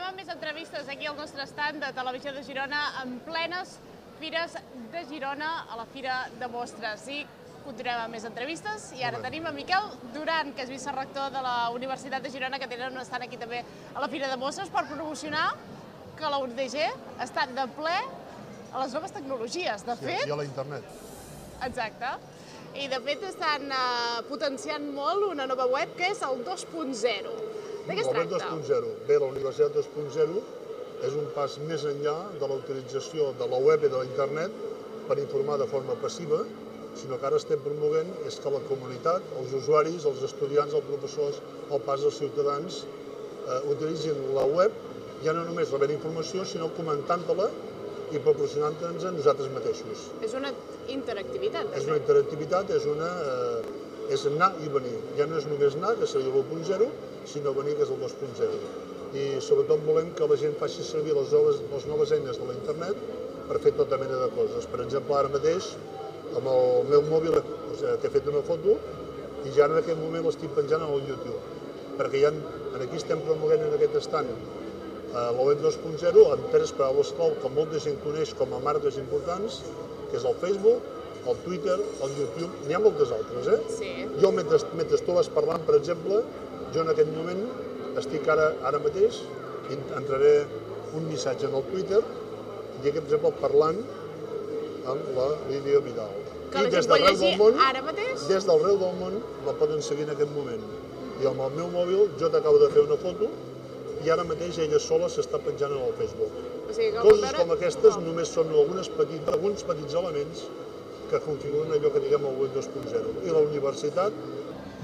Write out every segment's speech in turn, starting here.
continuem amb més entrevistes aquí al nostre stand de Televisió de Girona en plenes fires de Girona a la Fira de Mostres. I continuem amb més entrevistes i ara tenim a Miquel Duran, que és vicerector de la Universitat de Girona, que tenen un stand aquí també a la Fira de Mostres per promocionar que la UDG està de ple a les noves tecnologies. De fet... I a la internet. Exacte. I de fet estan potenciant molt una nova web que és el 2.0. De què es tracta? La web 2.0. Bé, la Universitat 2.0 és un pas més enllà de la utilització de la web i de la internet per informar de forma passiva, sinó que ara estem promovent és que la comunitat, els usuaris, els estudiants, els professors, el pas dels ciutadans utilitzin la web ja no només rebent informació, sinó comentant-la i proporcionant-nos a nosaltres mateixos. És una interactivitat. És una interactivitat, és anar i venir. Ja no és només anar, que seria l'1.0, sinó venir, que és el 2.0. I sobretot volem que la gent faci servir les noves eines de la internet per fer tota mena de coses. Per exemple, ara mateix, amb el meu mòbil t'he fet una foto i ja en aquest moment l'estic penjant al YouTube. Perquè aquí estem promovent en aquest estant la web 2.0 amb 3 paraules clau que molta gent coneix com a marques importants, que és el Facebook, el Twitter, el YouTube, n'hi ha moltes altres, Sí. Jo, mentre tu vas parlant, per exemple, jo en aquest moment estic ara mateix, entraré un missatge en el Twitter, i per exemple, parlant amb la Lídia Vidal. Que la gent pot llegir ara mateix? Des del arreu del món la poden seguir en aquest moment. I amb el meu mòbil jo t'acabo de fer una foto i ara mateix ella sola s'està penjant en el Facebook. Coses com aquestes només són alguns petits elements que configuren allò que diguem el web 2.0. I la universitat,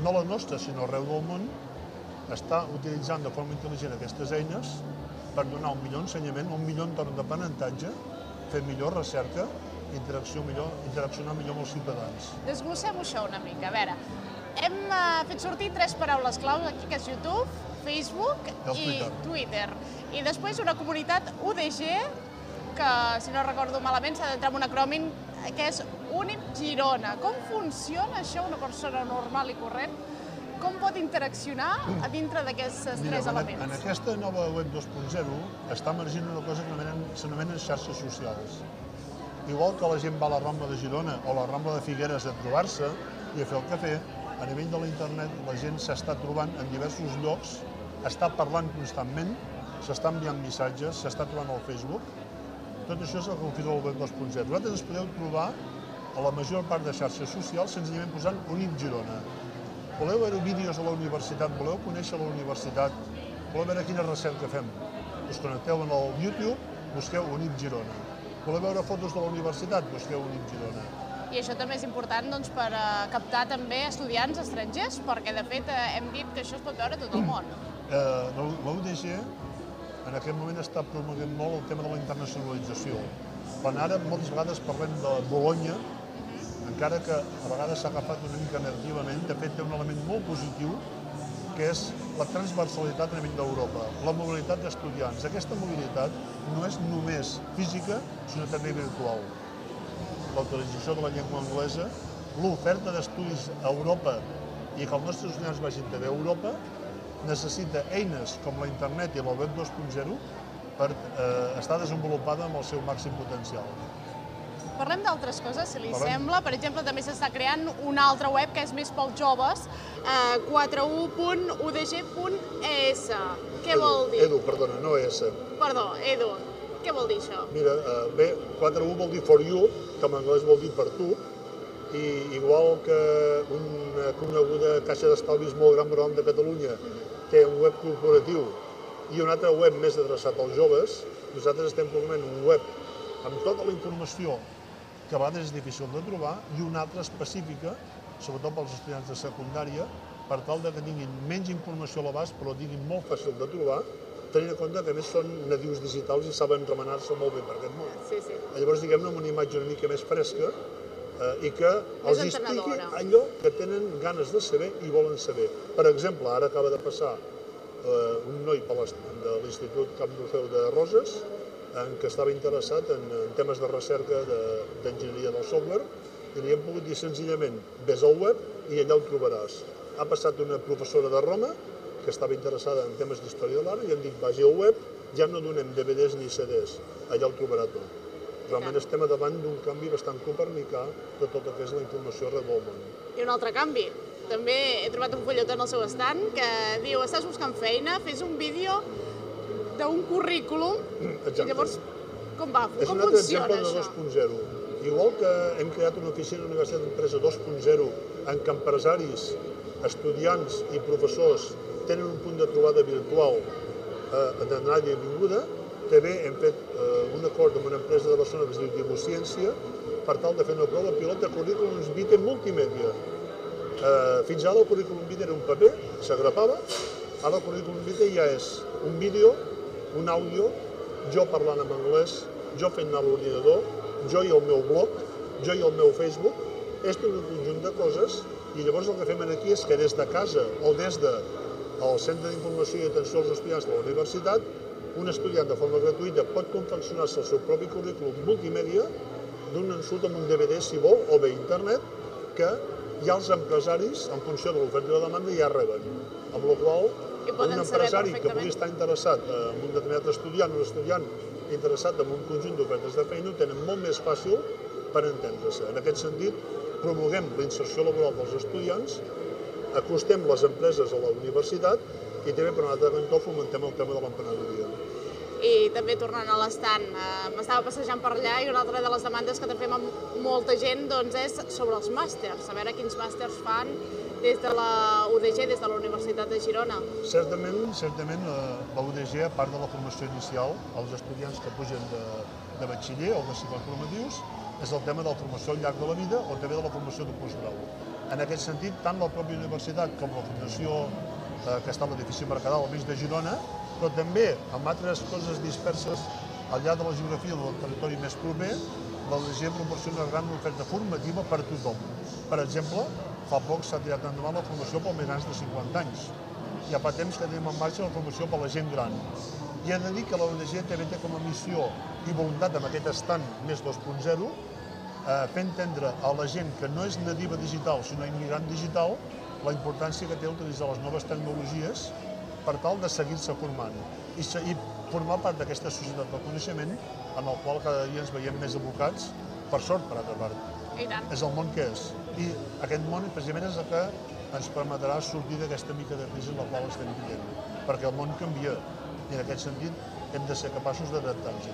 no la nostra, sinó arreu del món, està utilitzant de forma intel·ligent aquestes eines per donar un millor ensenyament, un millor entorn d'aprenentatge, fer millor recerca, interaccionar millor amb els ciutadans. Desglossem això una mica. A veure, hem fet sortir 3 paraules clau aquí, que és YouTube, Facebook i Twitter. I després una comunitat UDG, que, si no recordo malament, s'ha d'entrar en un acrònim que és Unip Girona. Com funciona això, una persona normal i corrent? Com pot interaccionar a dintre d'aquests 3 elements? En aquesta nova web 2.0 està emergint una cosa que s'anomenen xarxes socials. Igual que la gent va a la Rambla de Girona o a la Rambla de Figueres a trobar-se i a fer el cafè, a nivell de l'internet la gent s'està trobant en diversos llocs, està parlant constantment, s'està enviant missatges, s'està trobant al Facebook. Tot això és el que configura el web 2.0. Vosaltres ens podeu trobar a la major part de xarxes socials senzillament posant Unip Girona. Voleu veure vídeos a la universitat, voleu conèixer la universitat, voleu veure quina recerca fem. Us connecteu en el YouTube, busqueu Unip Girona. Voleu veure fotos de la universitat, busqueu Unip Girona. I això també és important per captar també estudiants estrangers, perquè de fet hem dit que això es pot veure a tot el món. La UDG en aquest moment està promovent molt el tema de la internacionalització. Quan ara moltes vegades parlem de Bologna, encara que a vegades s'ha agafat una mica negativament, de fet té un element molt positiu, que és la transversalitat a nivell d'Europa, la mobilitat d'estudiants. Aquesta mobilitat no és només física, sinó també virtual. La utilització de la llengua anglesa, l'oferta d'estudis a Europa i que els nostres estudiants vagin també a Europa, necessita eines com la internet i la web 2.0 per estar desenvolupada amb el seu màxim potencial. Parlem d'altres coses, si li sembla. Per exemple, també s'està creant una altra web que és més pels joves, 41.udg.es. Què vol dir? Edu, perdona, no ES. Perdó, Edu. Què vol dir això? Mira, bé, 41 vol dir for you, que en anglès vol dir per tu, i igual que una coneguda caixa d'estalvis molt gran de Catalunya té un web corporatiu i un altre web més adreçat als joves, nosaltres estem promovent un web amb tota la informació que a vegades és difícil de trobar i una altra específica, sobretot pels estudiants de secundària, per tal que tinguin menys informació a l'abast però tinguin molt fàcil de trobar, tenint en compte que a més són nadius digitals i saben remenar-se molt bé per aquest món. Sí, sí. Llavors, diguem-ne, amb una imatge una mica més fresca i que els expliqui allò que tenen ganes de saber i volen saber. Per exemple, ara acaba de passar un noi de l'Institut Camp d'Orfeu de Roses que estava interessat en temes de recerca d'enginyeria del software i li hem pogut dir senzillament ves al web i allà ho trobaràs. Ha passat una professora de Roma que estava interessada en temes d'història de l'art i hem dit vagi al web, ja no donem DVDs ni CDs, allà ho trobarà tot. Realment estem davant d'un canvi bastant copernicà de tot el que és la informació arreu del món. I un altre canvi. També he trobat un fulletó en el seu estand que diu: estàs buscant feina, fes un vídeo d'un currículum. I llavors, com va? Com funciona això? És un altre exemple de 2.0. Igual que hem creat una oficina Universitat d'Empresa 2.0 en què empresaris, estudiants i professors tenen un punt de trobada virtual d'anada i vinguda, també hem fet un acord amb una empresa de Barcelona que es diu Divociència per tal de fer una prova pilot de currículums vitae multimèdia. Fins ara el currículum vitae era un paper, s'agrapava, ara el currículum vitae ja és un vídeo, un àudio, jo parlant en anglès, jo fent anar a l'ordinador, jo i el meu blog, jo i el meu Facebook, és tot un conjunt de coses i llavors el que fem aquí és que des de casa o des del Centre d'Informació i Atenció als Estudiants de la Universitat, un estudiant de forma gratuïta pot confeccionar-se el seu propi currículum multimèdia d'un ensurt amb un DVD, si vol, o bé internet, que ja els empresaris, en funció de l'oferta i la demanda, ja reben. Amb la qual cosa, un empresari que pugui estar interessat en un determinat estudiant o un estudiant interessat en un conjunt d'ofertes de feina ho tenen molt més fàcil per entendre-se. En aquest sentit, promoguem la inserció laboral dels estudiants, acostem les empreses a la universitat i també, per un altre cantó, fomentem el tema de l'emprenedoria. I també tornant a l'estand, m'estava passejant per allà i una altra de les demandes que fem amb molta gent és sobre els màsters, a veure quins màsters fan des de la UDG, des de la Universitat de Girona. Certament, la UDG, a part de la formació inicial, als estudiants que pugen de batxiller o de cicles formatius, és el tema de la formació al llarg de la vida o també de la formació de postgrau. En aquest sentit, tant la pròpia universitat com la fundació que està a l'edifici Mercadal al mig de Girona, però també amb altres coses disperses al llarg de la geografia del territori més proper, la UDG proporciona una gran oferta formativa per a tothom. Per exemple, fa poc s'ha tirat endavant la formació per als més grans de 50 anys. Ja fa temps que tenim en marxa la formació per a la gent gran. I he de dir que la UDG també té com a missió i voluntat amb aquest estand més 2.0 fer entendre a la gent que no és nadiva digital, sinó immigrant digital, la importància que té utilitzar les noves tecnologies per tal de seguir-se formant i formar part d'aquesta societat del coneixement en el qual cada dia ens veiem més abocats, per sort, per altra part. I tant. És el món que és. I aquest món precisament és el que ens permetrà sortir d'aquesta mica de crisi en la qual estem vivint, perquè el món canvia i en aquest sentit hem de ser capaços d'adaptar-nos.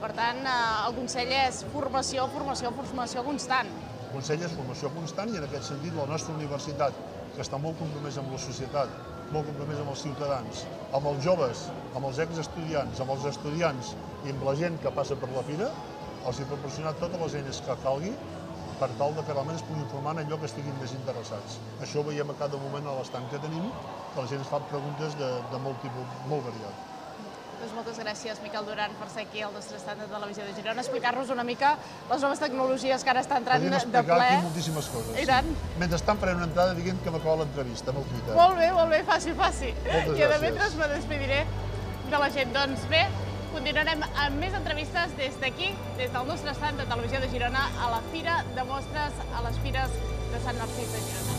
Per tant, el consell és formació, formació, formació constant. El consell és formació constant i en aquest sentit la nostra universitat, que està molt compromesa amb la societat, molt compromesa amb els ciutadans, amb els joves, amb els exestudiants, amb els estudiants i amb la gent que passa per la fira, els hi proporcionar totes les eines que calgui per tal que realment es puguin informar en allò que estiguin més interessats. Això ho veiem a cada moment a l'estant que tenim, que la gent ens fa preguntes de molt tipus, molt variat. Doncs moltes gràcies, Miquel Duran, per ser aquí al nostre estand de Televisió de Girona, explicar-nos una mica les noves tecnologies que ara estan entrant de ple. Podríem explicar aquí moltíssimes coses. I tant. Mentrestant faré una entrada dient que m'acaba l'entrevista amb el Twitter. Molt bé, faci. Moltes gràcies. I de mentre me despediré de la gent. Doncs bé, continuarem amb més entrevistes des d'aquí, des del nostre estand de Televisió de Girona, a la Fira de Mostres, a les Fires de Sant Narcís de Girona.